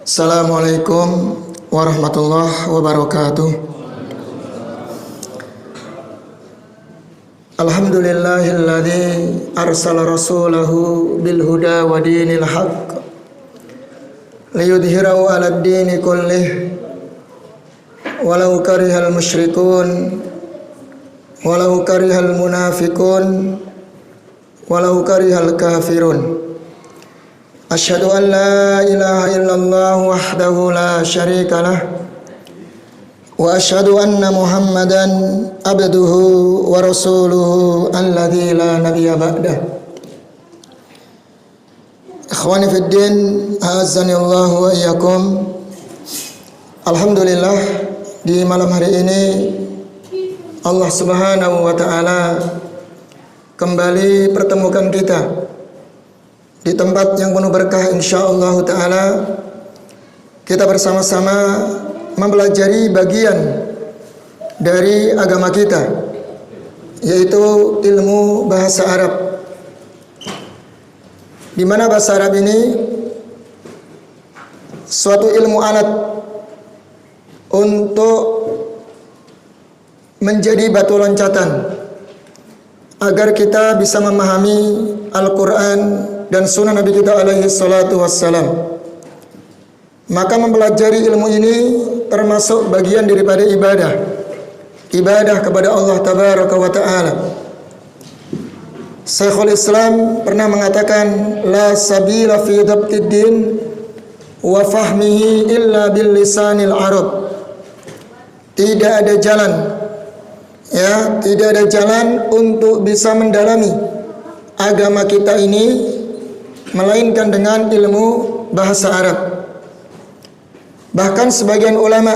Assalamualaikum warahmatullahi wabarakatuh. Alhamdulillahilladzi arsala rasulahu bil huda wa dinil haqq liyudhhirahu 'alad dini kullih walau karihal musyrikun walau karihal munafiqun walau karihal kafirun. Asyhadu an la ilaha illallah wahdahu la syarika lah wa asyhadu anna Muhammadan abduhu wa rasuluhu alladzi la nabiyya ba'dah. Ikhwani fid din, a'azzani Allah wa iyyakum. Alhamdulillah, di malam hari ini Allah Subhanahu wa taala kembali pertemukan kita di tempat yang penuh berkah, insyaallah ta'ala. Kita bersama-sama mempelajari bagian dari agama kita, yaitu ilmu bahasa Arab, di mana bahasa Arab ini suatu ilmu alat untuk menjadi batu loncatan agar kita bisa memahami Al-Quran dan sunnah Nabi kita alaihi salatu wassalam. Maka mempelajari ilmu ini termasuk bagian daripada ibadah kepada Allah tabaraka wa ta'ala. Syekhul Islam pernah mengatakan, la sabila fi dhabtid din wa fahmihi illa bil lisanil arab. Tidak ada jalan, tidak ada jalan untuk bisa mendalami agama kita ini melainkan dengan ilmu bahasa Arab. Bahkan sebagian ulama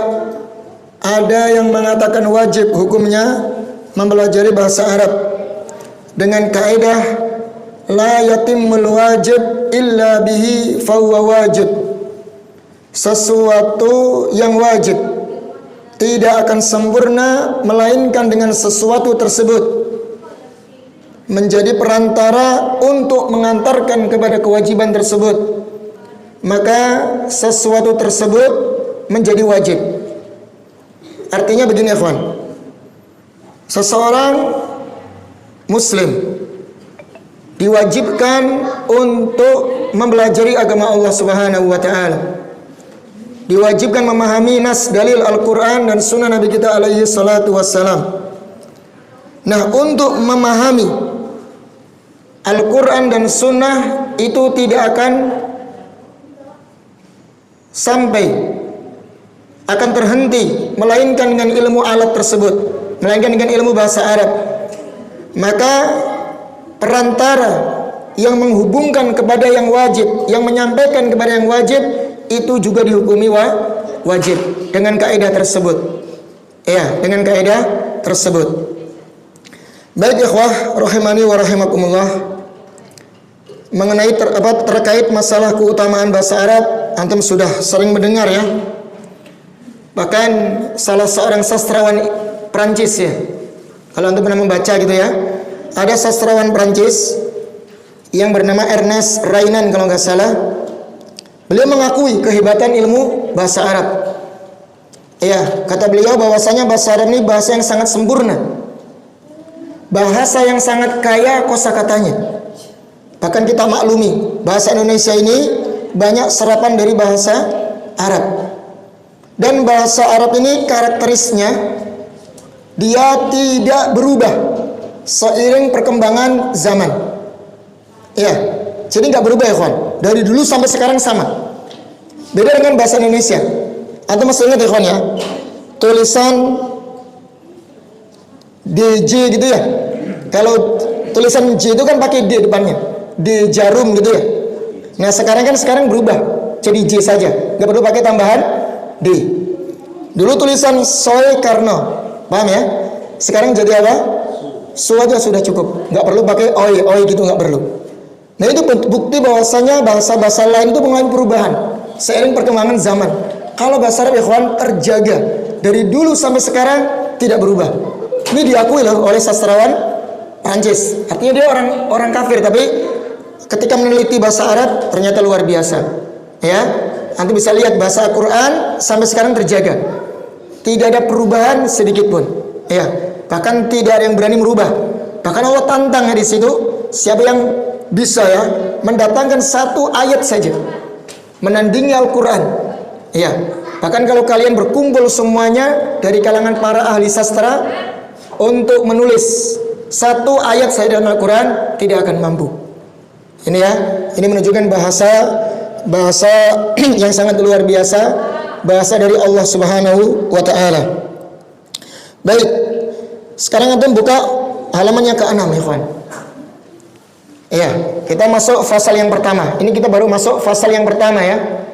ada yang mengatakan wajib hukumnya mempelajari bahasa Arab dengan kaidah la yatimmul wajib illa bihi fahuwa wajib. Sesuatu yang wajib tidak akan sempurna melainkan dengan sesuatu tersebut menjadi perantara untuk mengantarkan kepada kewajiban tersebut, maka sesuatu tersebut menjadi wajib. Artinya begini, ikhwan, seseorang muslim diwajibkan untuk mempelajari agama Allah Subhanahu wa ta'ala, diwajibkan memahami nas dalil Al-Quran dan sunnah Nabi kita alaihi salatu wassalam. Nah, untuk memahami Al-Quran dan sunnah itu tidak akan sampai, akan terhenti melainkan dengan ilmu alat tersebut, melainkan dengan ilmu bahasa Arab. Maka perantara yang menghubungkan kepada yang wajib, yang menyampaikan kepada yang wajib, itu juga dihukumi wajib dengan kaidah tersebut. Dengan kaidah tersebut. Baik ikhwah rahimani wa rahimakumullah, mengenai terkait masalah keutamaan bahasa Arab, antum sudah sering mendengar ya. Bahkan salah seorang sastrawan Prancis ya, kalau antum pernah membaca gitu ya, ada sastrawan Prancis yang bernama Ernest Renan kalau nggak salah. Beliau mengakui kehebatan ilmu bahasa Arab. Kata beliau bahwasanya bahasa Arab ini bahasa yang sangat sempurna, bahasa yang sangat kaya kosakatanya. Bahkan kita maklumi, bahasa Indonesia ini banyak serapan dari bahasa Arab. Dan bahasa Arab ini karakteristiknya, dia tidak berubah seiring perkembangan zaman. Jadi nggak berubah ya kawan, dari dulu sampai sekarang sama. Beda dengan bahasa Indonesia. Antum masih ingat ya kawan ya, tulisan DJ gitu ya. Kalau tulisan J itu kan pakai D depannya, D jarum gitu ya. Nah sekarang berubah jadi J saja, nggak perlu pakai tambahan D. Dulu tulisan Soekarno, paham ya? Sekarang jadi apa? Su aja sudah cukup, nggak perlu pakai oi gitu, nggak perlu. Nah itu bukti bahwasanya bahasa-bahasa lain itu mengalami perubahan seiring perkembangan zaman. Kalau bahasa Arab ikhwan terjaga dari dulu sampai sekarang tidak berubah. Ini diakui loh oleh sastrawan Prancis. Artinya dia orang kafir, tapi ketika meneliti bahasa Arab ternyata luar biasa. Ya, nanti bisa lihat bahasa Al-Quran sampai sekarang terjaga. Tidak ada perubahan sedikit pun. Ya, bahkan tidak ada yang berani merubah. Bahkan Allah tantang di situ, siapa yang bisa ya mendatangkan satu ayat saja menandingi Al-Quran. Ya, bahkan kalau kalian berkumpul semuanya dari kalangan para ahli sastra untuk menulis satu ayat saja dalam Al-Quran, tidak akan mampu. Ini ya, ini menunjukkan bahasa yang sangat luar biasa, bahasa dari Allah Subhanahu wa taala. Baik. Sekarang antum buka halamannya ke-6 ya, kawan. Iya, kita masuk fasal yang pertama. Ini kita baru masuk fasal yang pertama ya.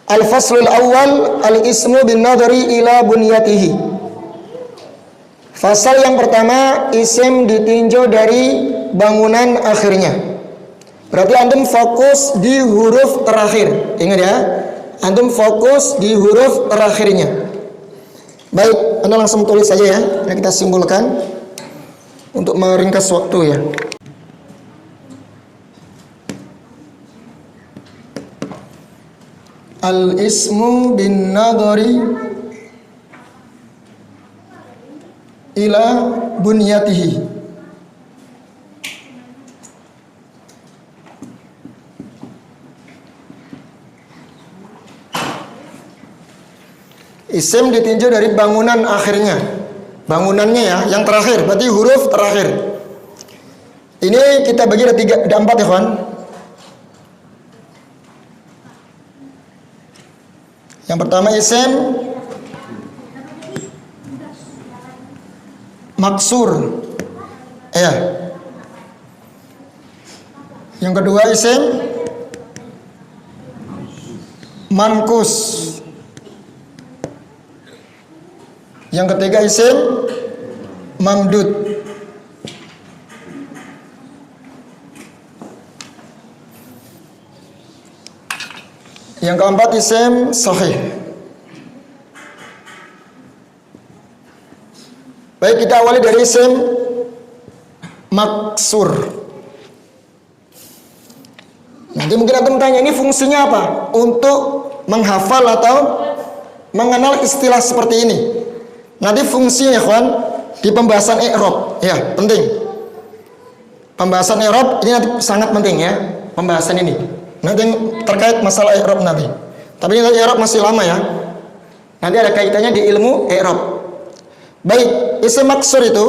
Al-faslul awal al-ismu bin nadari ila bunyatihi. Fasal yang pertama, isim ditinjau dari bangunan akhirnya. Berarti antum fokus di huruf terakhir. Ingat ya, antum fokus di huruf terakhirnya. Baik, anda langsung tulis saja ya. Nah, kita simpulkan untuk meringkas waktu ya. Al-ismu bin nadari ila bunyatihi. Isim ditinjau dari bangunan akhirnya. Bangunannya ya, yang terakhir, berarti huruf terakhir. Ini kita bagi ada 4 ya, kawan. Yang pertama isim maksur. Ya. Yang kedua isim mankus. Yang ketiga isim mamdud. Yang keempat isim sahih. Baik, kita awali dari isim maksur. Nanti mungkin antum tanya, ini fungsinya apa? Untuk menghafal atau mengenal istilah seperti ini. Nanti fungsinya, kawan, di pembahasan i'rab. Ya, penting. Pembahasan i'rab ini nanti sangat penting ya, pembahasan ini. Nanti terkait masalah i'rab nanti. Tapi ini i'rab masih lama ya. Nanti ada kaitannya di ilmu i'rab. Baik, isim maksur itu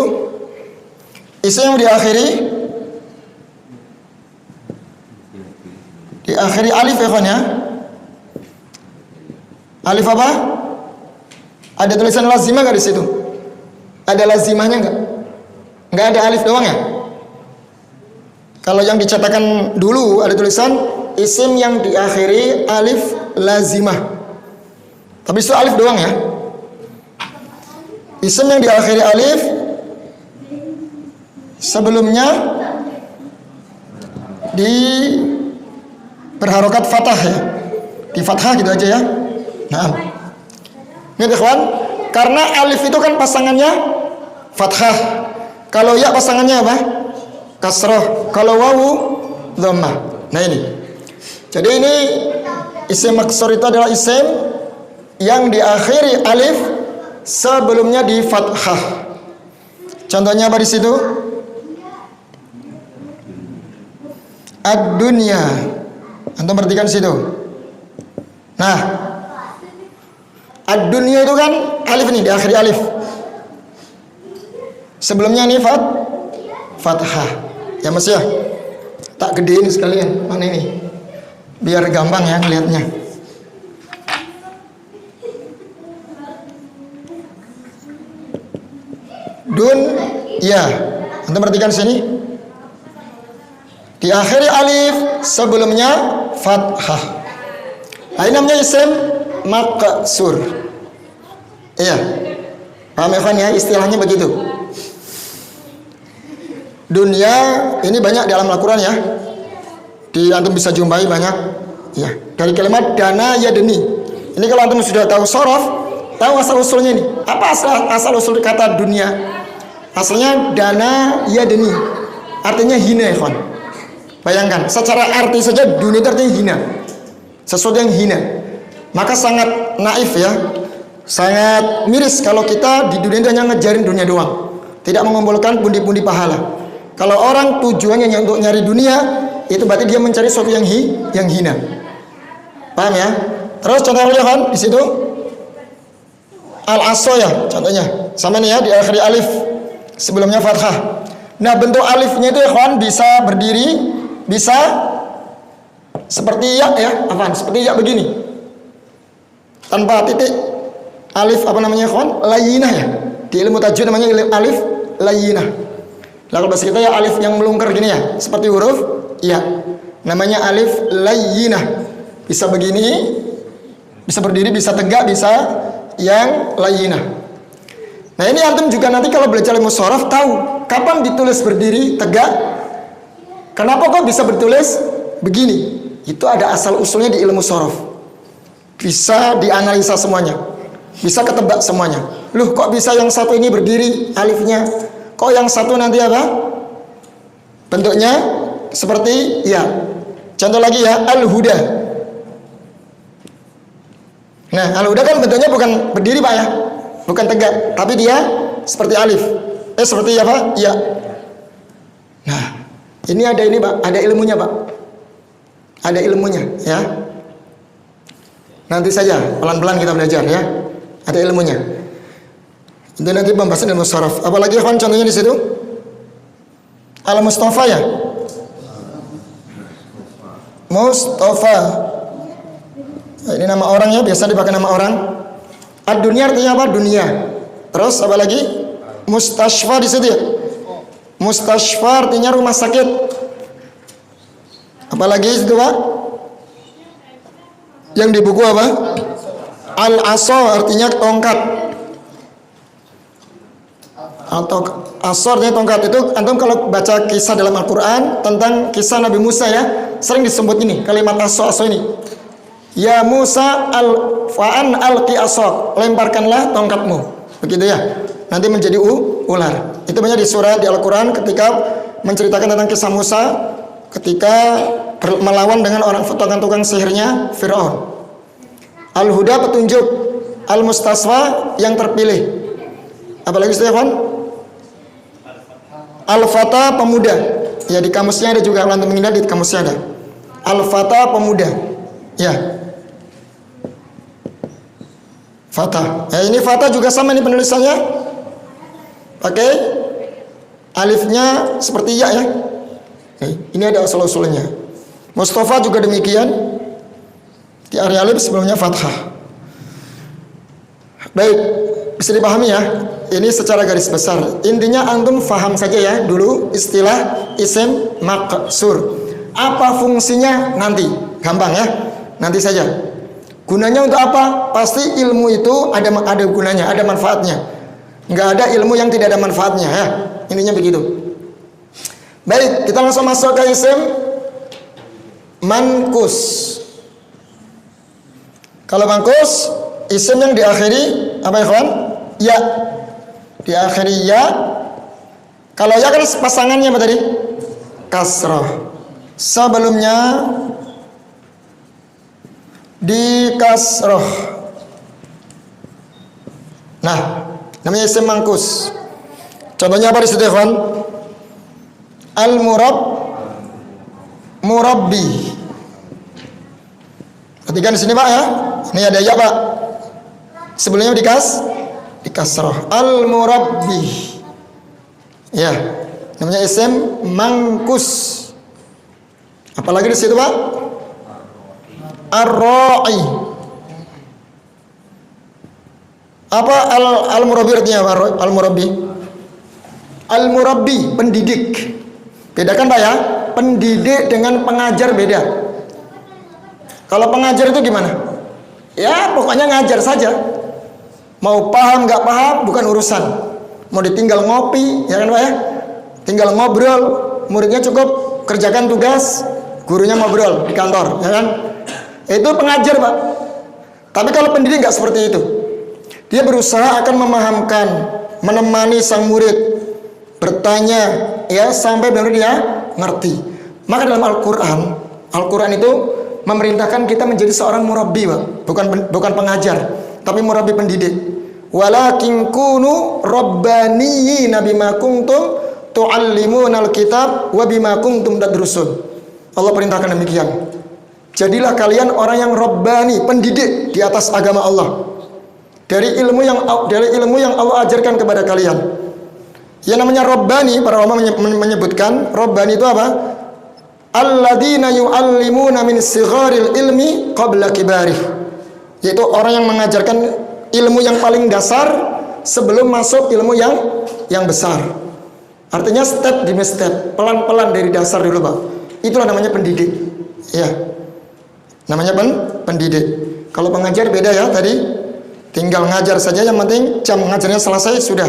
isim yang diakhiri alif ya, kawan ya. Alif apa? Ada tulisan lazimah nggak di situ? Ada lazimahnya nggak? Nggak ada, alif doang ya? Kalau yang dicetakan dulu ada tulisan isim yang diakhiri alif lazimah. Tapi itu alif doang ya. Isim yang diakhiri alif sebelumnya di berharokat fathah ya. Di fathah gitu aja ya. Nah. Ini kawan, karena alif itu kan pasangannya fathah. Kalau ya pasangannya apa? Kasroh. Kalau wawu dhammah. Nah ini. Jadi ini isim maksur itu adalah isim yang diakhiri alif sebelumnya di fathah. Contohnya apa di situ? Ad-dunya. Antum perhatikan situ. Nah, ad-dunya itu kan alif nih, diakhiri alif. Sebelumnya nih fathah. Ya Mas ya. Tak gedein sekalian. Mana ini? Biar gampang ya ngelihatnya. Dun ya. Antum perhatikan sini. Diakhiri alif sebelumnya fathah. Nah, ini namanya isim maksur. Iya. Paham ya, kan ya? Istilahnya begitu. Dunia ini banyak di dalam Al-Quran ya. Antum bisa jumpai banyak. Ya. Dari kalimat dana yadni. Ini kalau antum sudah tahu sorof, tahu asal usulnya ini. Apa asal usul kata dunia? Asalnya dana yadni. Artinya hina ya, kan? Bayangkan, secara arti saja dunia itu artinya hina. sesuatu yang hina. Maka sangat naif ya, sangat miris kalau kita di dunia itu hanya ngejarin dunia doang, tidak mengumpulkan pundi-pundi pahala. Kalau orang tujuannya untuk nyari dunia, itu berarti dia mencari sesuatu yang hina. Paham ya? Terus contohnya kan di situ al-aso ya, contohnya sama nih ya, di akhir alif sebelumnya fathah. Nah, bentuk alifnya itu ya kawan bisa berdiri, bisa seperti ya, apaan? Seperti ya begini, tanpa titik. Alif apa namanya kawan? Layyinah ya. Di ilmu tajwid namanya alif layyinah. Lalu bahasa kita ya alif yang melungker gini ya, seperti huruf ya. Namanya alif layyinah. Bisa begini, bisa berdiri, bisa tegak, bisa yang layyinah. Nah, ini antum juga nanti kalau belajar ilmu shorof tahu kapan ditulis berdiri, tegak. Kenapa kok bisa bertulis begini? Itu ada asal usulnya di ilmu shorof. Bisa dianalisa semuanya, bisa ketebak semuanya. Loh, kok bisa yang satu ini berdiri alifnya, kok yang satu nanti apa bentuknya seperti ya. Contoh lagi ya, al-huda. Nah, al-huda kan bentuknya bukan berdiri Pak ya, bukan tegak, tapi dia seperti alif, seperti apa ya. Nah, ini ada ini Pak, ada ilmunya Pak, ada ilmunya ya. Nanti saja pelan-pelan kita belajar ya, ada ilmunya. Itu nanti pembahasan ilmu shorof. Apalagi kawan contohnya di situ Al-Mustafa ya, Mustafa. Nah, ini nama orang ya, biasa dipakai nama orang. Ad-dunya artinya apa? Dunia. Terus apa lagi? Mustashfa di situ ya. Mustashfa artinya rumah sakit. Apalagi itu Pak? Yang di buku apa? Al-asa artinya tongkat. Atau asor artinya tongkat. Itu antum kalau baca kisah dalam Al-Quran tentang kisah Nabi Musa ya, sering disebut ini kalimat aso ini. Ya Musa fa'an alqi asok, lemparkanlah tongkatmu. Begitu ya. Nanti menjadi ular. Itu banyak di surah di Al-Quran ketika menceritakan tentang kisah Musa ketika melawan dengan orang tukang sihirnya Fir'aun. Al-huda petunjuk, al-mustasfa yang terpilih. Apalagi Stefan? Al-fata pemuda. Ya di kamusnya ada juga, kalau mengingat di kamusnya ada. Al-fata pemuda. Ya. Fata. Ya, ini fata juga sama ini penulisannya. Pakai alifnya seperti ya ya. Ini ada usul-usulnya. Mustafa juga demikian. Di area alif sebelumnya fathah. Baik, bisa dipahami ya. Ini secara garis besar. Intinya antum faham saja ya dulu istilah isim maqsur. Apa fungsinya nanti? Gampang ya. Nanti saja. Gunanya untuk apa? Pasti ilmu itu ada gunanya, ada manfaatnya. Nggak ada ilmu yang tidak ada manfaatnya ya. Intinya begitu. Baik, kita langsung masuk ke isim mankus. Kalau mankus, isim yang diakhiri apa ya kawan? Ya. Diakhiri ya. Kalau ya kan pasangannya apa tadi? Kasroh. Sebelumnya di kasroh. Nah, namanya isim mankus. Contohnya apa di situ, kawan? Murabbi. Perhatikan di sini Pak ya. Ini ada ya Pak. Sebelumnya di kasroh. Al-murabbi. Ya, namanya isim mankus. Apalagi di situ Pak? Ar-ra'i. Apa al-murabbi artinya apa? Al-murabbi. Al-murabbi, pendidik. Bedakan Pak ya, pendidik dengan pengajar beda. Kalau pengajar itu gimana? Ya pokoknya ngajar saja. Mau paham nggak paham bukan urusan. Mau ditinggal ngopi, ya kan Pak ya? Tinggal ngobrol, muridnya cukup kerjakan tugas, gurunya ngobrol di kantor, ya kan? Itu pengajar Pak. Tapi kalau pendidik nggak seperti itu. Dia berusaha akan memahamkan, menemani sang murid, bertanya ya sampai benar dia ngerti. Maka dalam Al-Quran itu memerintahkan kita menjadi seorang murabbi, Pak. Bukan pengajar, tapi murabbi pendidik. Walakin kunu rabbaniyina bima kuntum tuallimunal kitab wa bima kuntum tadrusun. Allah perintahkan demikian. Jadilah kalian orang yang rabbani, pendidik di atas agama Allah. Dari ilmu yang Allah ajarkan kepada kalian. Yang namanya rabbani, para ulama menyebutkan rabbani itu apa? Alladzina yu'allimuna min sigharil ilmi qabla kibarih. Yaitu orang yang mengajarkan ilmu yang paling dasar sebelum masuk ilmu yang besar. Artinya step demi step, pelan-pelan dari dasar dulu, Pak. Itulah namanya pendidik. Ya. Namanya pendidik. Kalau pengajar beda ya tadi. Tinggal ngajar saja, yang penting jam ngajarnya selesai sudah.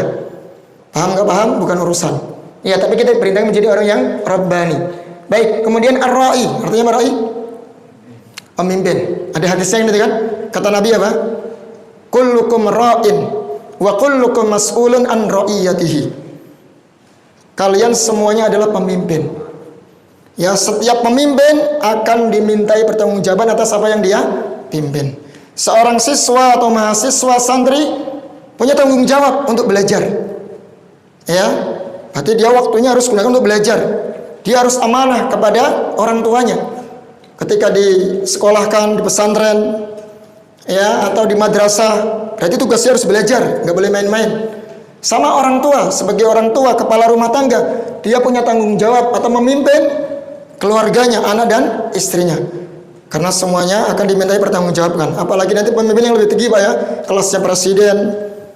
Paham nggak paham bukan urusan. Ya, tapi kita diperintah menjadi orang yang rabbani. Baik, kemudian ar-ra'i, artinya apa ra'i? Pemimpin. Ada hadisnya yang itu kan? Kata Nabi apa? Kullukum ra'in wa kullukum mas'ulun an ra'iyatihi. Kalian semuanya adalah pemimpin. Ya, setiap pemimpin akan dimintai pertanggungjawaban atas apa yang dia pimpin. Seorang siswa atau mahasiswa santri punya tanggung jawab untuk belajar. Ya, berarti dia waktunya harus gunakan untuk belajar. Dia harus amanah kepada orang tuanya. Ketika disekolahkan di pesantren, ya, atau di madrasah, berarti tugasnya harus belajar, nggak boleh main-main. Sama orang tua, sebagai orang tua, kepala rumah tangga, dia punya tanggung jawab atau memimpin keluarganya, anak dan istrinya. Karena semuanya akan dimintai pertanggungjawabkan. Apalagi nanti pemimpin yang lebih tinggi, Pak ya, kelasnya presiden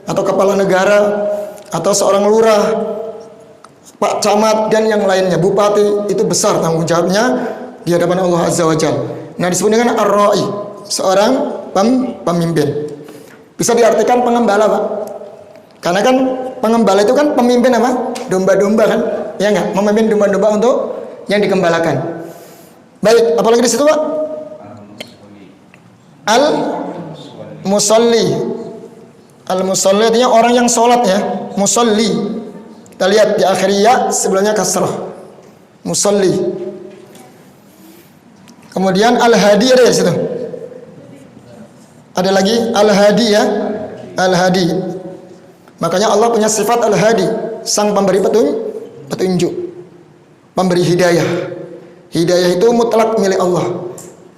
atau kepala negara atau seorang lurah, Pak Camat dan yang lainnya, bupati, itu besar tanggung jawabnya di hadapan Allah Azza wa Jalla. Nah, disebut dengan ar-ra'i, seorang pemimpin. Bisa diartikan pengembala, Pak. Karena kan pengembala itu kan pemimpin apa? Domba-domba kan? Ya enggak? Memimpin domba-domba untuk yang digembalakan. Baik, apalagi di situ, Pak? Al-musalli. Al-musalli artinya orang yang sholat ya. Musalli. Kita lihat di akhir ya, sebelumnya kasrah. Musalli. Kemudian al-hadi ada di situ. Ada lagi al-hadi ya. Al-hadi. Makanya Allah punya sifat al-hadi, sang pemberi petunjuk. Pemberi hidayah. Hidayah itu mutlak milik Allah.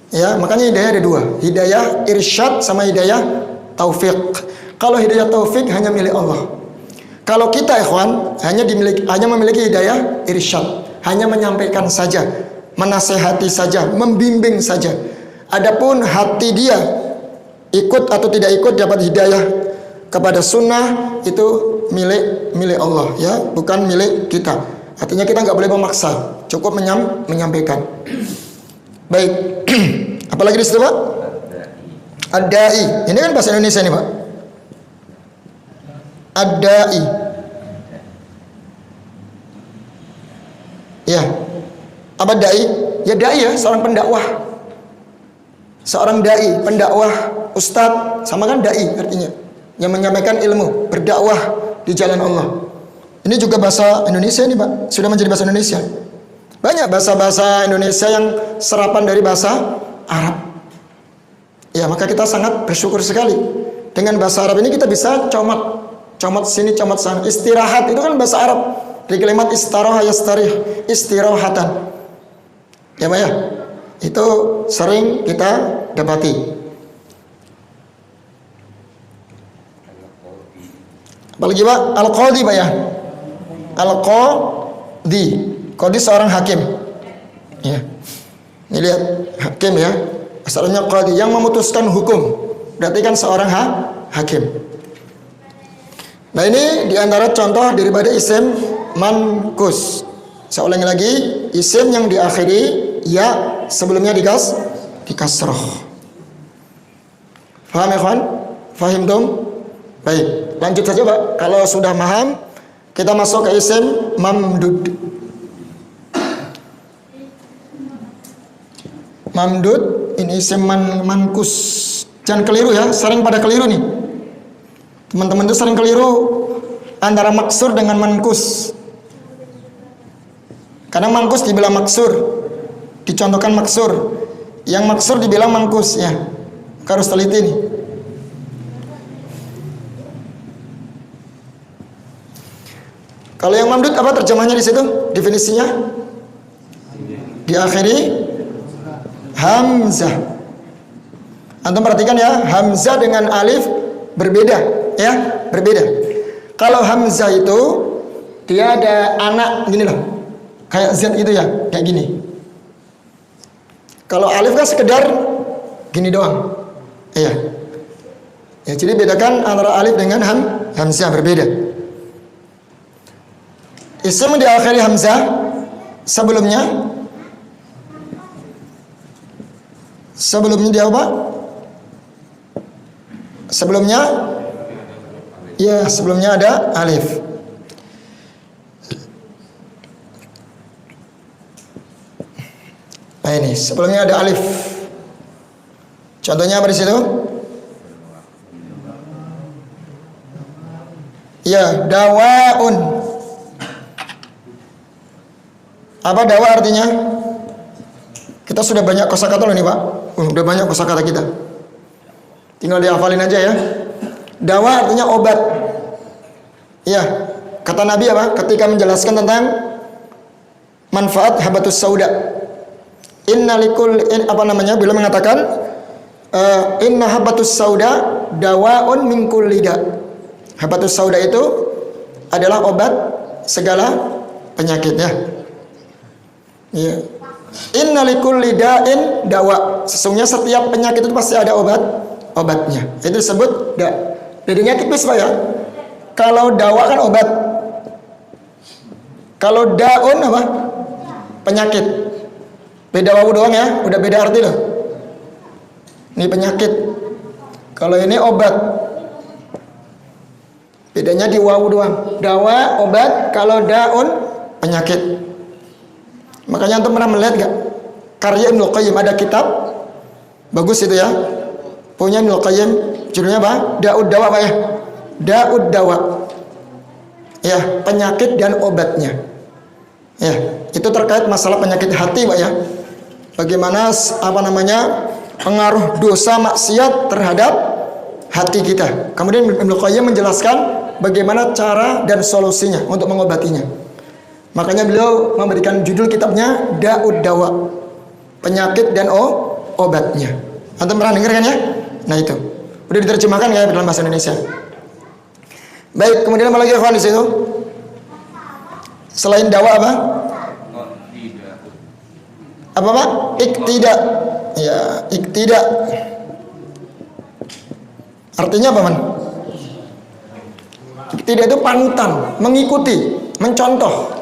Ya, makanya hidayah ada dua. Hidayah irsyad sama hidayah taufik. Kalau hidayah taufik hanya milik Allah. Kalau kita ikhwan hanya memiliki hidayah irsyad, hanya menyampaikan saja, menasehati saja, membimbing saja. Adapun hati dia ikut atau tidak ikut dapat hidayah kepada sunnah itu milik Allah ya, bukan milik kita. Artinya kita nggak boleh memaksa, cukup menyampaikan. Baik, apalagi di situ, Pak? Ad-da'i. Ini kan bahasa Indonesia nih, Pak. Ad-da'i. Ya. Apa da'i? Ya da'i ya, seorang pendakwah. Seorang da'i, pendakwah, ustadz, sama kan da'i artinya. Yang menyampaikan ilmu, berdakwah di jalan Allah. Ini juga bahasa Indonesia nih, Pak. Sudah menjadi bahasa Indonesia. Banyak bahasa-bahasa Indonesia yang serapan dari bahasa Arab. Ya, maka kita sangat bersyukur sekali. Dengan bahasa Arab ini kita bisa comot sini, comot sana. Istirahat itu kan bahasa Arab. Dari kalimat istiraha yastarih, istirahatan. Ya, Pak ya. Itu sering kita dapati. Apalagi, Pak? Al-Qadhi, Pak ya. Al-Qadhi. Qadhi seorang hakim. Ya. Ini lihat, hakim ya. Asalnya qadhi yang memutuskan hukum. Berarti kan seorang hakim. Nah, ini diantara contoh daripada isim mankus. Saya ulangi lagi, isim yang diakhiri ya sebelumnya dikasroh. Faham ya, kawan? Fahim dong? Baik, lanjut saja, Pak. Kalau sudah paham, kita masuk ke isim mamdud. Mamdud ini isim mankus. Jangan keliru ya, sering pada keliru nih. Teman-teman itu sering keliru antara maksur dengan mankus. Karena mankus dibilang maksur, dicontohkan maksur. Yang maksur dibilang mangkus ya. Harus teliti nih. Kalau yang mamdud apa terjemahnya di situ? Definisinya? Diakhiri hamzah. Antum perhatikan ya, hamzah dengan alif berbeda ya, berbeda. Kalau hamzah itu dia ada anak gini loh. Kayak Z gitu ya, kayak gini. Kalau alif kan sekedar gini doang. Iya. Ya, jadi bedakan antara alif dengan hamzah berbeda. Isim diakhiri hamzah sebelumnya dia apa? Sebelumnya ada alif. Nah ini sebelumnya ada alif. Contohnya apa di situ? Ya, dawaun. Apa dawa artinya? Kita sudah banyak kosakata loh nih Pak. Udah banyak kosakata kita. Tinggal dihafalin aja ya. Dawa artinya obat. Ya, kata Nabi apa? Ketika menjelaskan tentang manfaat habatus sauda. Beliau mengatakan inna habatus sauda dawaun min kulli da. Habatus sauda itu adalah obat segala penyakit ya. Ya. Inna likulli da'in dawa. Sesungguhnya setiap penyakit itu pasti ada obatnya. Itu disebut da. Bedanya tipis Pak ya. Kalau dawa kan obat. Kalau daun apa? Penyakit. Beda wawu doang ya, udah beda arti loh. Ini penyakit. Kalau ini obat. Bedanya di wawu doang. Dawa obat, kalau daun penyakit. Makanya antum pernah melihat gak karya Ibnu Qayyim, ada kitab bagus itu ya, punya Ibnu Qayyim, judulnya apa? Da'ud Dawa Pak ya. Da'ud Dawa. Ya, penyakit dan obatnya. Ya, itu terkait masalah penyakit hati Pak ya. Bagaimana pengaruh dosa maksiat terhadap hati kita. Kemudian Ibnu Qayyim menjelaskan bagaimana cara dan solusinya untuk mengobatinya. Makanya beliau memberikan judul kitabnya Da'ud Dawa, penyakit dan obatnya. Antum pernah dengar kan ya? Nah itu udah diterjemahkan ya dalam bahasa Indonesia. Baik, kemudian apa lagi ikhwan di situ? Selain dawa apa? Apa Pak? Iktida. Ya, iktida. Artinya apa man? Iktida itu panutan, mengikuti, mencontoh.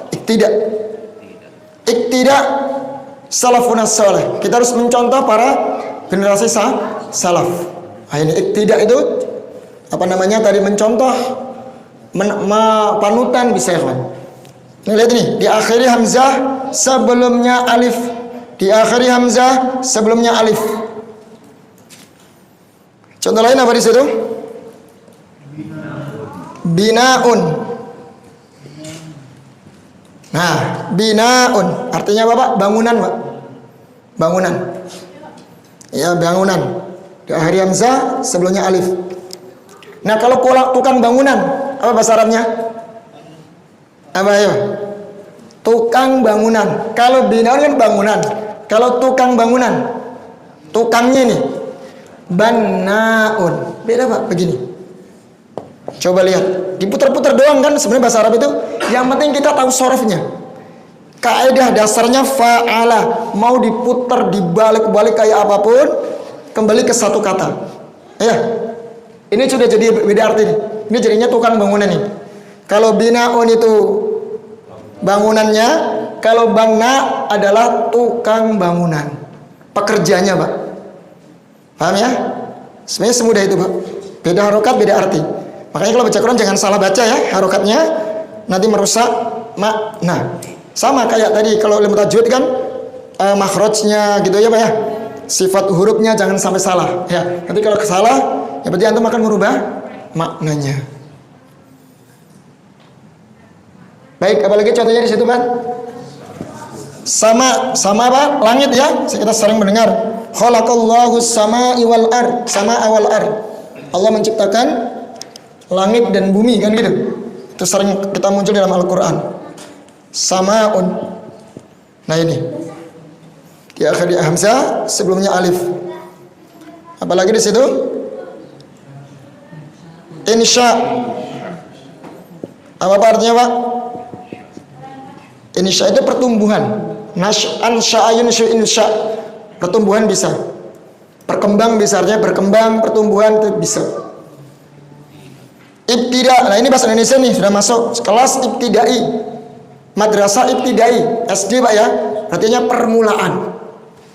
Iktida salafun salih. Kita harus mencontoh para generasi salaf. Nah, ini iktida itu tadi mencontoh, panutan bisa ya. Ini lihat nih, diakhiri hamzah sebelumnya alif. Diakhiri hamzah sebelumnya alif. Contoh lain apa di situ? Binaun. Nah, binaun artinya apa Pak? Bangunan Pak. Bangunan. Ya, bangunan. Diakhiri hamzah sebelumnya alif. Nah, kalau tukang bangunan, apa bahasa Arabnya? Apa ya? Tukang bangunan. Kalau binaun kan bangunan. Kalau tukang bangunan, tukangnya nih banaun. Beda Pak, begini. Coba lihat, diputar-putar doang kan sebenarnya bahasa Arab itu. Yang penting kita tahu sorofnya. Kaidah dasarnya fa'ala, mau diputar, dibalik-balik kayak apapun, kembali ke satu kata. Ya, ini sudah jadi beda arti nih. Ini jadinya tukang bangunan nih. Kalau binaun itu bangunannya, kalau bana adalah tukang bangunan, pekerjanya Pak. Paham ya? Sebenarnya semudah itu Pak. Beda harokat, beda arti. Makanya kalau baca Quran jangan salah baca ya harokatnya, nanti merusak makna. Sama kayak tadi kalau ilmu tajwid kan makhrajnya gitu ya Pak ya. Sifat hurufnya jangan sampai salah ya. Nanti kalau salah ya berarti antum akan merubah maknanya. Baik, apalagi contohnya di situ Pak? Sama apa? Langit ya. Kita sering mendengar khalaqallahu samaa'i wal ard, samaa'a wal ard. Allah menciptakan langit dan bumi kan gitu. Itu sering kita muncul dalam Al-Qur'an. Sama'un. Nah ini. Di akhir di hamzah, sebelumnya alif. Apalagi di situ? Insya. Apa artinya, Pak? Insya itu pertumbuhan. Ansya'ayun insya. Pertumbuhan bisa. Berkembang bisa, artinya berkembang, pertumbuhan itu bisa. Ibtida. Nah, ini bahasa Indonesia nih sudah masuk kelas ibtidai. Madrasah ibtidai, SD Pak ya. Artinya permulaan.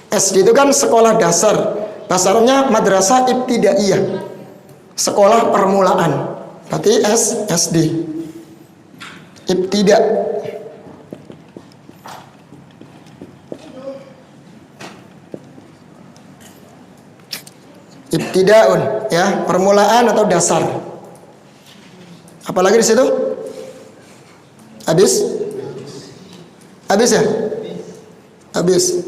SD itu kan sekolah dasar. Bahasa Arabnya madrasah ibtidaiyah. Sekolah permulaan. Berarti SD. Ibtida. Ibtidaun ya, permulaan atau dasar. Apalagi di situ? Habis? Habis ya? Habis.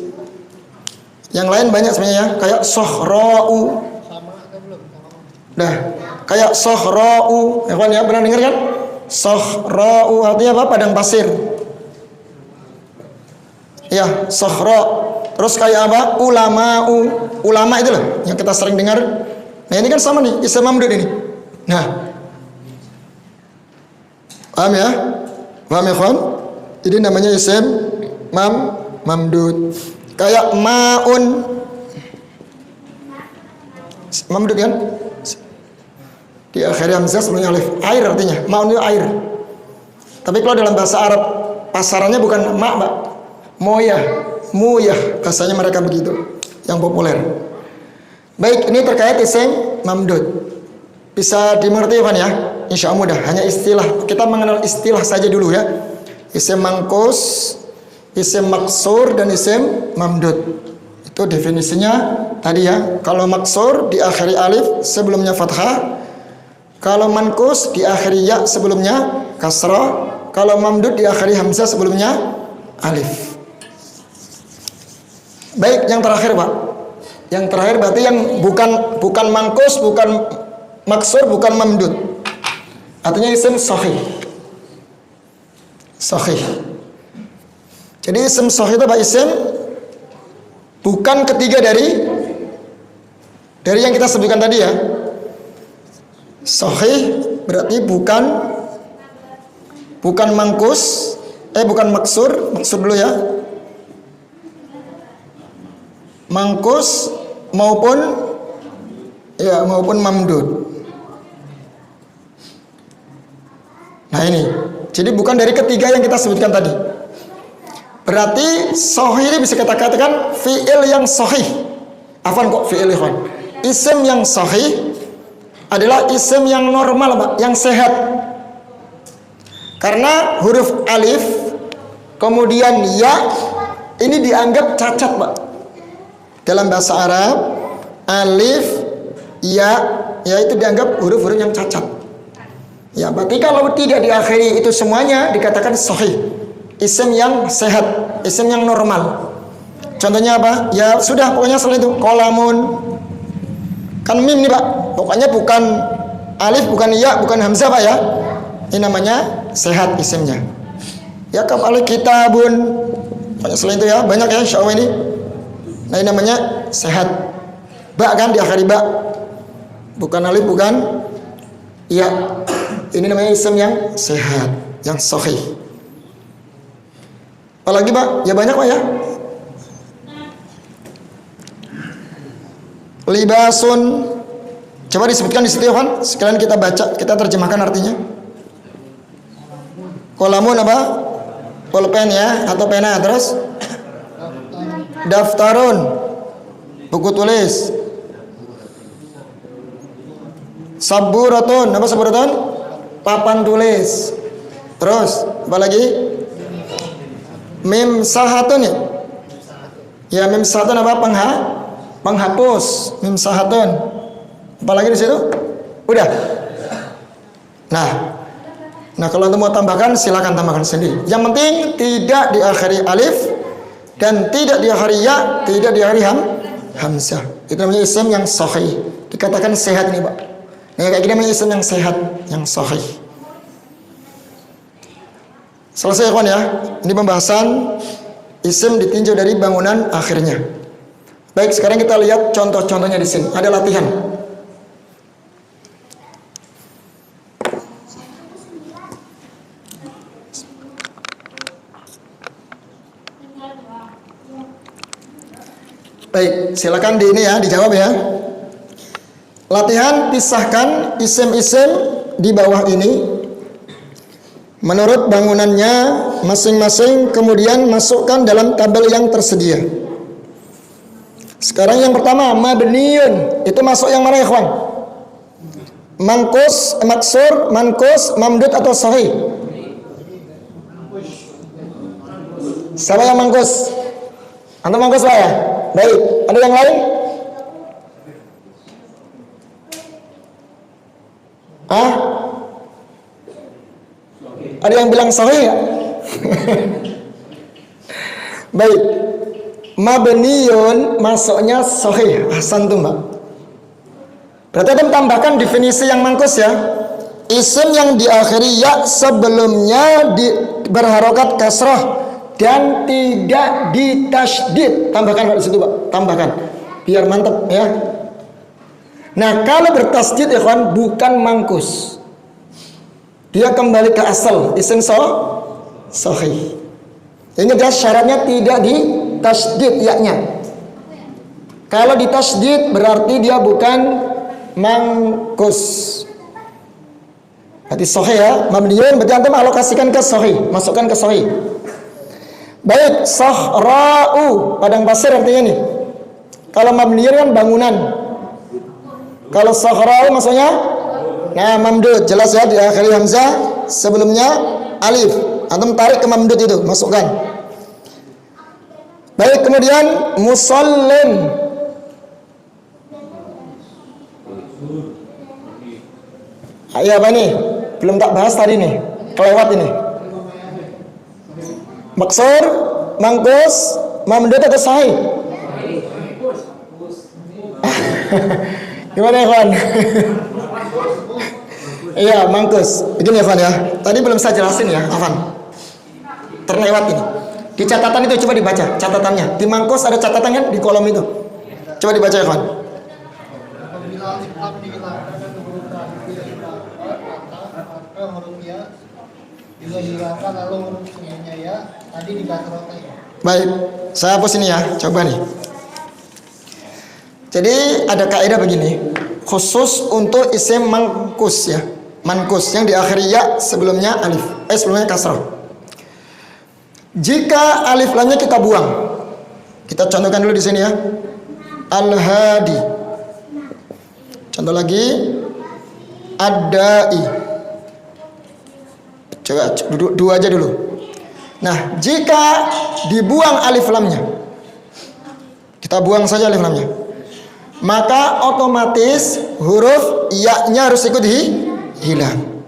Yang lain banyak sebenarnya, kayak sohra'u. Nah, kayak sohra'u. Ya kan ya, pernah dengar kan? Sohra'u artinya apa? Padang pasir. Ya, sohra'. Terus kayak apa? Ulama'u. Ulama itu loh yang kita sering dengar. Nah, ini kan sama nih, isim mamdud ini. Nah, paham ya? Paham ya, kawan? Ini namanya isim mamdud. Kayak ma'un. Mamdud kan? Di akhir hamzah sebelumnya alif. Air artinya. Ma'un itu air. Tapi kalau dalam bahasa Arab pasarannya bukan ma', Pak. Moyah, muyah, bahasanya mereka begitu. Yang populer. Baik, ini terkait isim mamdud. Bisa dimengerti kan ya? Insya Allah mudah. Hanya istilah. Kita mengenal istilah saja dulu ya. Isim mangkus, isim maksur, dan isim mamdud. Itu definisinya tadi ya. Kalau maksur diakhiri alif sebelumnya fathah. Kalau mankus diakhiri ya sebelumnya kasrah. Kalau mamdud diakhiri hamzah sebelumnya alif. Baik, yang terakhir Pak. Yang terakhir berarti yang bukan mangkus, bukan maksur, bukan mamdud. Artinya isim sahih. Sahih. Jadi isim sahih itu Pak, isim bukan ketiga dari yang kita sebutkan tadi ya. Sahih berarti bukan mangkus, bukan maksur dulu ya. Mangkus maupun mamdud. Nah ini, jadi bukan dari ketiga yang kita sebutkan tadi. Berarti sahih ini bisa kita katakan fi'il yang sahih. Afwan kok fi'il ikhwan. Isim yang sahih adalah isim yang normal Pak, yang sehat. Karena huruf alif kemudian ya ini dianggap cacat Pak. Dalam bahasa Arab, alif, ya itu dianggap huruf-huruf yang cacat. Ya, berarti kalau tidak diakhiri itu semuanya dikatakan sahih. Isim yang sehat, isim yang normal. Contohnya apa? Ya sudah, pokoknya selain itu. Qalamun. Kan mim nih Pak. Pokoknya bukan alif, bukan ya, bukan hamzah Pak ya. Ini namanya sehat isimnya. Ya kafal kitabun. Pokoknya selain itu ya, banyak ya insyaallah ini. Nah ini namanya sehat. Ba kan diakhiri ba. Bukan alif, bukan ya. Ini namanya isim yang sehat, yang sahih. Apalagi Pak? Ya banyak Pak ya. Libasun. Coba disebutkan di situ ya kan. Sekalian kita baca, kita terjemahkan artinya. Kolamun apa? Pulpen ya atau pena. Terus daftarun, buku tulis. Saburatun, apa saburatun? Papan tulis. Terus apa lagi? Mimsahatun ya? Ya mimsahatun apa? Penghapus. Mimsahatun. Apa lagi di situ? Udah. Nah kalau mau tambahkan silakan tambahkan sendiri. Yang penting tidak diakhiri alif, dan tidak diakhiri ya, tidak diakhiri hamzah. Itu namanya isim yang sahih. Dikatakan sehat ini, Pak. Nah, kayak gini namanya isim yang sehat, yang sahih. Selesai kawan ya. Ini pembahasan isim ditinjau dari bangunan akhirnya. Baik, sekarang kita lihat contoh-contohnya di sini. Ada latihan. Baik, silakan di ini ya, dijawab ya. Latihan, pisahkan isim-isim di bawah ini menurut bangunannya masing-masing, kemudian masukkan dalam tabel yang tersedia. Sekarang yang pertama, mabniun. Itu masuk yang mana ya, kawan? Manqus, maksur, manqus, mamdud atau sahih? Siapa yang manqus? Antum manqus lah ya? Baik, ada yang lain? Hah? Ada yang bilang sahih ya? Baik, mabniun masuknya sahih. Ahsan tuh Mbak. Berarti kita tambahkan definisi yang mangkus ya. Isim yang diakhiri ya sebelumnya berharokat kasrah dan tidak ditasydid. Tambahkan di situ Pak, tambahkan biar mantap ya. Nah, kalau bertasydid ikhwan bukan mangkus. Dia kembali ke asal isim sahih. Ini jelas syaratnya tidak ditasydid ya-nya. Kalau ditasydid berarti dia bukan mangkus. Berarti sahih ya, mabniun berarti antum alokasikan ke sahih, masukkan ke sahih. Baik, sahra'u, padang pasir artinya nih. Kalau mabniun kan bangunan. Kalau sahra'u maksudnya nah mamdud, jelas ya, diakhiri hamzah, sebelumnya alif. Antum tarik ke mamdud itu, masukkan. Baik, kemudian musallin. Iya apa nih? Belum tak bahas tadi nih, kelewat ini. Maksur, mangkus, mamdud atau sahih? Gimana ya kawan? Iya, mangkus. Begini ya kawan ya. Tadi belum saya jelasin ya, Afan. Terlewat ini. Di catatan itu coba dibaca catatannya. Di mangkus ada catatannya di kolom itu. Coba dibaca ya kawan. Baik, saya hapus ini ya. Coba nih. Jadi ada kaidah begini, khusus untuk isim mangkus ya, mankus yang diakhiri ya sebelumnya alif, sebelumnya kasrah. Jika alif lamnya kita buang, kita contohkan dulu di sini ya. Al-hadi. Contoh lagi, ad-da'i. Coba dua aja dulu. Nah, jika dibuang alif lamnya, kita buang saja alif lamnya, maka otomatis huruf ya-nya harus ikut hilang.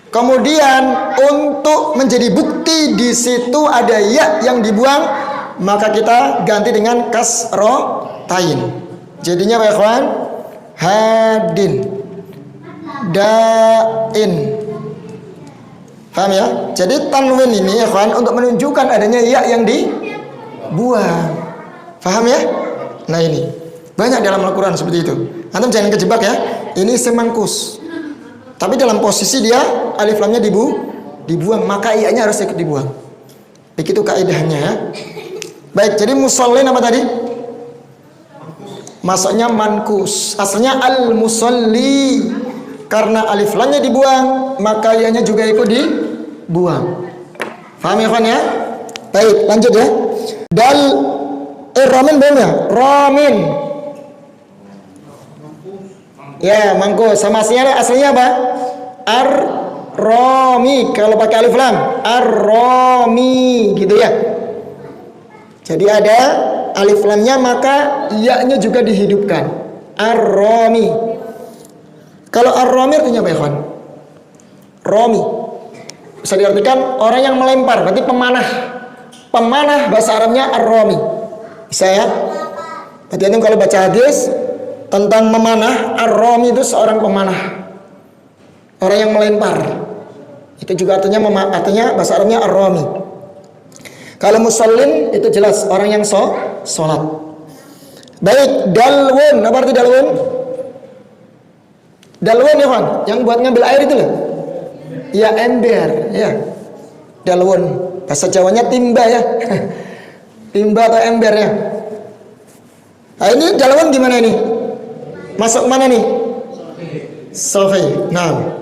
Kemudian untuk menjadi bukti di situ ada ya yang dibuang, maka kita ganti dengan kasrotain. Jadinya apa ya kawan? Hadin, dain. Paham ya? Jadi tanwin ini ya kawan untuk menunjukkan adanya ya yang dibuang. Paham ya? Nah ini banyak dalam Al-Quran seperti itu. Antum jangan kejebak ya. Ini semangkus. Tapi dalam posisi dia alif lamnya dibuang, maka iya-nya harus ikut dibuang. Begitu kaidahnya ya. Baik, jadi musallin apa tadi? Masuknya mankus. Asalnya al-musalli. Karena alif lamnya dibuang, maka iya-nya juga ikut dibuang. Paham ya kawan ya? Baik, lanjut ya. Dal ramin belum ya? Ramin. Ya, mangkus. Sama aslinya apa? Ar-rami. Kalau pakai alif lam, ar-rami gitu ya. Jadi ada alif lamnya, maka ya-nya juga dihidupkan. Ar-rami. Kalau ar-rami artinya apa ya kawan? Romi bisa diartikan orang yang melempar, berarti pemanah. Pemanah bahasa Arabnya ar-rami. Bisa ya? Berarti antum kalau baca hadis tentang memanah, ar-rami itu seorang pemanah, orang yang melempar. Itu juga artinya bahasa Arabnya ar-rami. Kalau musallin itu jelas orang yang sholat. Baik, dalwun. Apa arti dalwun? Dalwun ya kan? Yang buat ngambil air itu loh. Ya, ember. Ya, dalwun. Bahasa Jawanya timba ya. Timba atau ember ya. Nah ini dalwun gimana ini? Masuk mana nih? Sahih. Nah,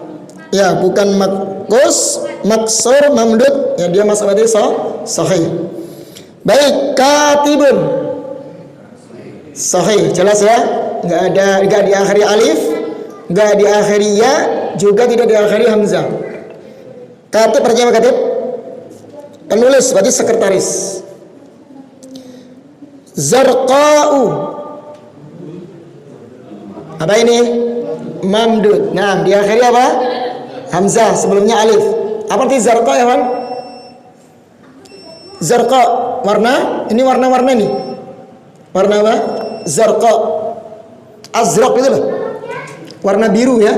ya bukan makus, maksur, mamdud. Ya dia masuk berarti sahih. Baik, katibun. Sahih, jelas ya. Enggak diakhiri alif, enggak diakhiri ya, juga tidak diakhiri hamzah. Katib artinya apa katib? Penulis, berarti sekretaris. Zarqa'u. Apa ini? Mamdud. Nah, diakhiri apa? Hamzah, sebelumnya alif. Apa arti zarqa ya kan? Zarqa, warna. Ini warna-warna nih. Warna apa? Zarqa. Azraq itu loh. Warna biru ya.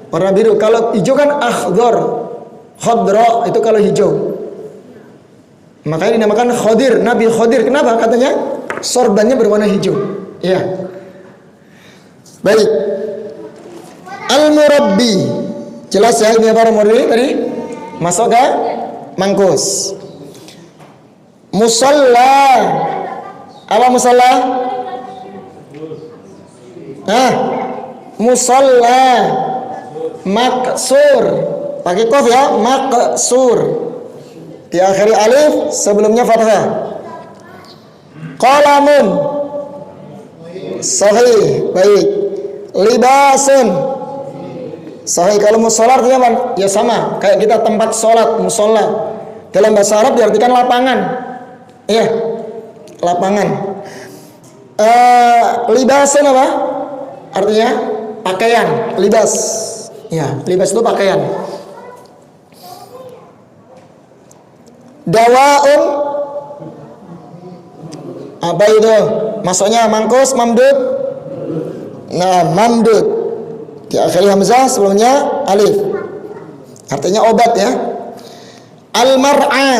Warna biru. Kalau hijau kan akhdar. Khadra itu kalau hijau. Makanya dinamakan Khadir, Nabi Khadir. Kenapa? Katanya sorbannya berwarna hijau. Iya. Baik. Al-Murabbi. Jelas ya ini apa Murabbi tadi? Masuk ke mangkus. Musalla. Apa musalla? Musalla. Maksur. Pakai qaf ya, maksur. Diakhiri alif, sebelumnya fathah. Qalamun. Sahih. Baik. Libasun. Sahih. Kalau musola artinya apa? Ya sama, kayak kita tempat sholat, musola. Dalam bahasa Arab diartikan lapangan. Iya, lapangan. Libasun apa? Artinya pakaian, libas. Ya, libas itu pakaian. Dawaun. Apa itu? Maksudnya mangkus, mamdud. Nah, mamdud. Diakhiri hamzah, sebelumnya alif. Artinya obat ya. Al-mar'a.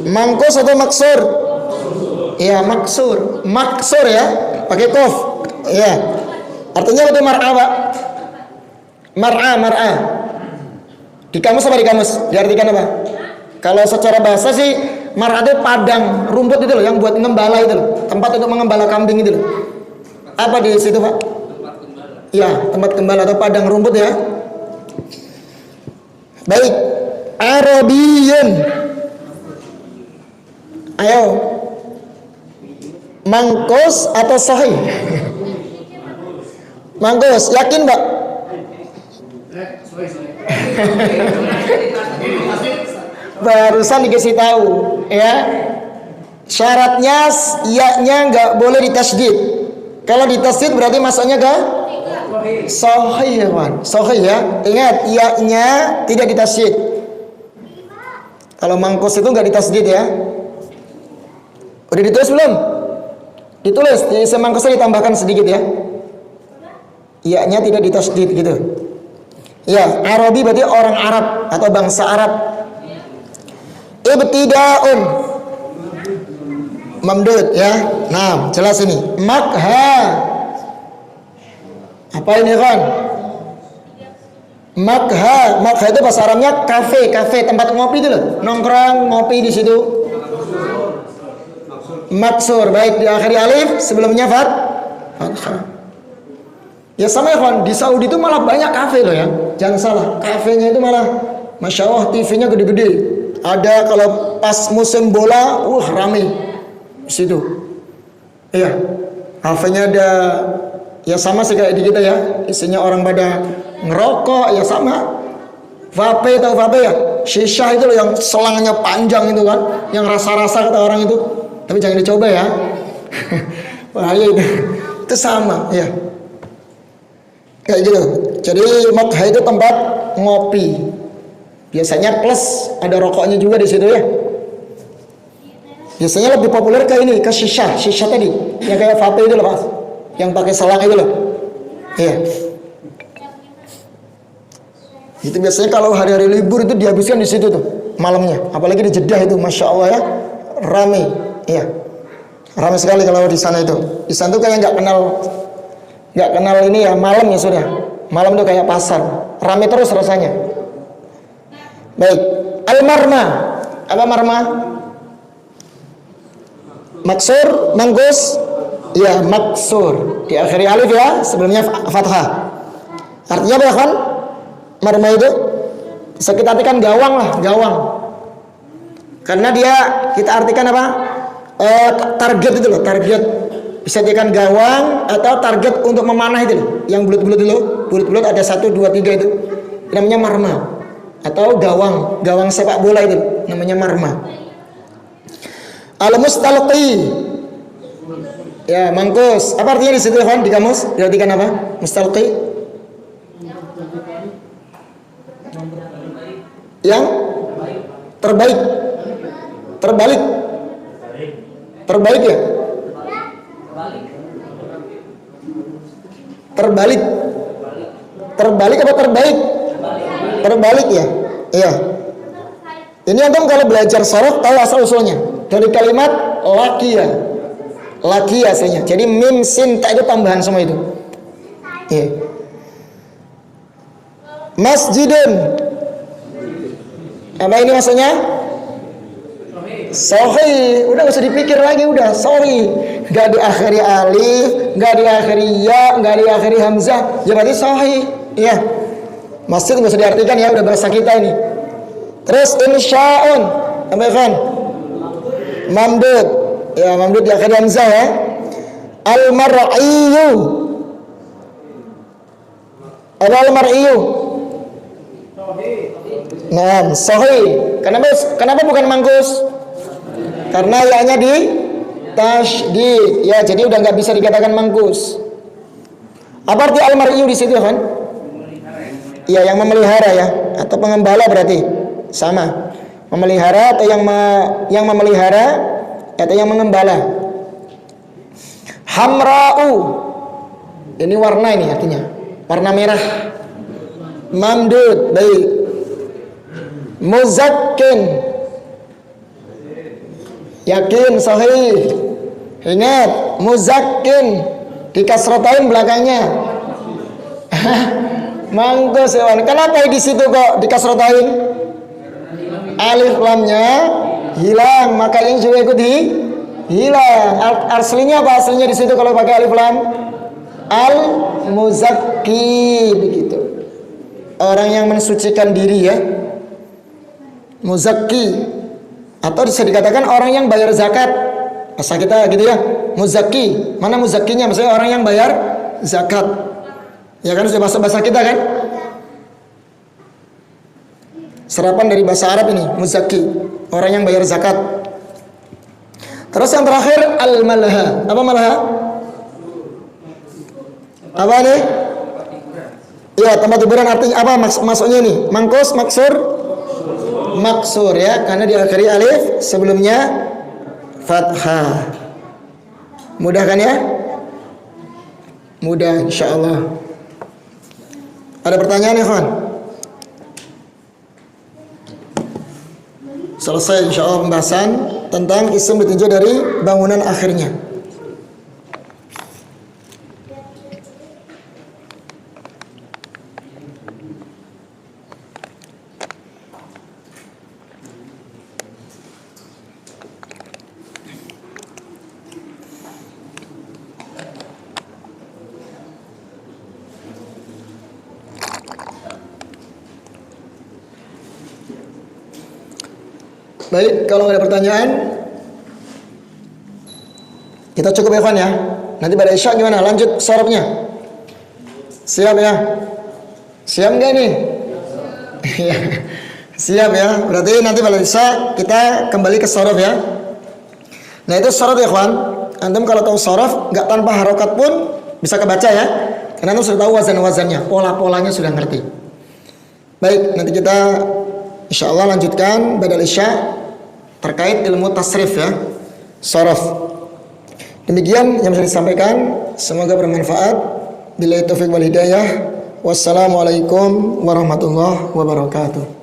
Mangkus atau maksur? Iya, maksur. Maksur ya, pakai qaf. Iya. Artinya itu mar'a, Pak. Mar'a. Di kamus apa di kamus? Diartikan apa? Kalau secara bahasa sih mar'a itu padang rumput itu loh, yang buat ngembala itu loh. Tempat untuk mengembala kambing itu loh. Apa di situ, Pak? Tempat gembala. Iya, tempat gembala atau padang rumput ya. Baik. Arabiyun. Ayo. Mangkus atau sahih? Mangkus, yakin, Pak? Barusan dikasih tahu ya, syaratnya iya-nya nggak boleh ditasydid. Kalau ditasydid berarti masuknya ke sahih ya Wan. Sahih ya, ingat iya-nya tidak ditasydid. Kalau mangkus itu nggak ditasydid ya. Udah ditulis belum? Ditulis, di semangkusnya ditambahkan sedikit ya. Iya-nya tidak ditasydid gitu. Ya, Arabi berarti orang Arab atau bangsa Arab. Ibtida'un. Mamdud ya. Nah, jelas ini. Makha. Apa ini kan? Makha. Makha itu bahasa Arabnya kafe, tempat ngopi itu loh. Nongkrong, ngopi di situ. Maksur, baik diakhiri alif, sebelumnya fathah. Ya sama ya kawan, di Saudi itu malah banyak kafe loh ya. Jangan salah, kafenya itu malah Masya Allah TV-nya gede-gede. Ada kalau pas musim bola, rame di situ. Iya, kafenya ada, ya sama sih kayak di kita ya. Isinya orang pada ngerokok, ya sama. Vape, tahu vape ya? Shisha itu loh yang selangnya panjang itu kan, yang rasa-rasa kata orang itu. Tapi jangan dicoba ya. Bahaya itu. Itu sama, ya. Kayak gitu. Jadi makha itu tempat ngopi. Biasanya plus ada rokoknya juga di situ ya. Biasanya lebih populer ke ini, ke shisha tadi, yang kayak vape itu loh Pak, yang pakai selang itu loh. Iya. Itu biasanya kalau hari-hari libur itu dihabiskan di situ tuh malamnya, apalagi di Jeddah itu, masya Allah ya, rame, iya, rame sekali kalau di sana itu. Di sana tuh kayak nggak kenal ini ya, malam ya sudah, malam tuh kayak pasar, rame terus rasanya. Baik, al-marma, apa marma? Maksur, mangkus, ya maksur, diakhiri alif ya, sebelumnya fathah. Artinya apa ya kan? Marma itu bisa kita artikan gawang lah, gawang. Karena dia kita artikan apa? Target itu loh, target. Bisa jadikan gawang atau target untuk memanah itu loh. Yang bulat-bulat itu loh, bulat-bulat ada 1, 2, 3 itu. Namanya marma. Atau gawang sepak bola itu namanya marma. Al-mustalqi, ya mangkus. Apa artinya di situ kan di kamus? Diartikan apa? Mustalqi? Yang terbaik, terbaik ya, terbalik apa terbaik? Terbalik ya, iya. Ini antum kalau belajar sorof tahu asal usulnya dari kalimat laki aslinya. Jadi mim sin ta itu tambahan semua itu. Iya. Masjidun, apa ini maksudnya? Sahih, udah gak usah dipikir lagi, udah sahih. Gak diakhiri alif, gak diakhiri ya, gak diakhiri hamzah, ya berarti sahih. Iya. Masjid gak usah diartikan ya, udah bahasa kita ini. Terus insya'un, apa kan? Mamdud, ya mamdud diakhiri hamzah ya. Al-mar'iyu, apa al-mar'iyu? Nah, sahih. Kenapa bukan mangkus? Karena ya-nya di tasydid. Ya, jadi udah nggak bisa dikatakan mangkus. Apa arti al-mar'iyu di situ kan? Iya, yang memelihara ya, atau pengembala berarti sama. Memelihara atau yang memelihara atau yang mengembala. Hamra'u, ini warna ini artinya, warna merah. Mamdud, baik. Muzakkin, yakin, sahih. Ingat, muzakkin dikasrotain belakangnya. Mangkus ya. Kenapa di situ kok dikasrotain? Alif lamnya hilang, maka ini juga ikut hilang. Aslinya apa aslinya di situ kalau pakai alif lam? Al muzakki, begitu. Orang yang mensucikan diri ya. Muzakki, atau bisa dikatakan orang yang bayar zakat. Masa kita gitu ya, muzakki. Mana muzakkinya? Maksudnya orang yang bayar zakat. Ya kan sudah bahasa kita kan? Serapan dari bahasa Arab ini, muzakki, orang yang bayar zakat. Terus yang terakhir al-malha. Apa malha? Apa nih? Ya, tempat hiburan artinya apa maksudnya nih? Mangkus, maksur ya, karena diakhiri alif, sebelumnya fathah. Mudah kan ya? Mudah insyaallah. Ada pertanyaan ya kawan? Selesai insyaallah pembahasan tentang isim ditinjau dari bangunan akhirnya. Baik, kalau nggak ada pertanyaan, kita cukup ya kawan ya. Nanti pada isya gimana? Lanjut sorobnya. Siap ya? Siap nggak nih? Siap ya. Berarti nanti pada isya kita kembali ke sorob ya. Nah itu sorob ya kawan. Antum kalau tahu sorob, nggak tanpa harokat pun bisa kebaca ya. Karena antum sudah tahu wazan-wazannya, pola-polanya sudah ngerti. Baik, nanti kita Insyaallah lanjutkan badal isya terkait ilmu tasrif ya, sorof. Demikian yang bisa disampaikan, semoga bermanfaat. Billahi taufiq wal hidayah. Wassalamualaikum warahmatullahi wabarakatuh.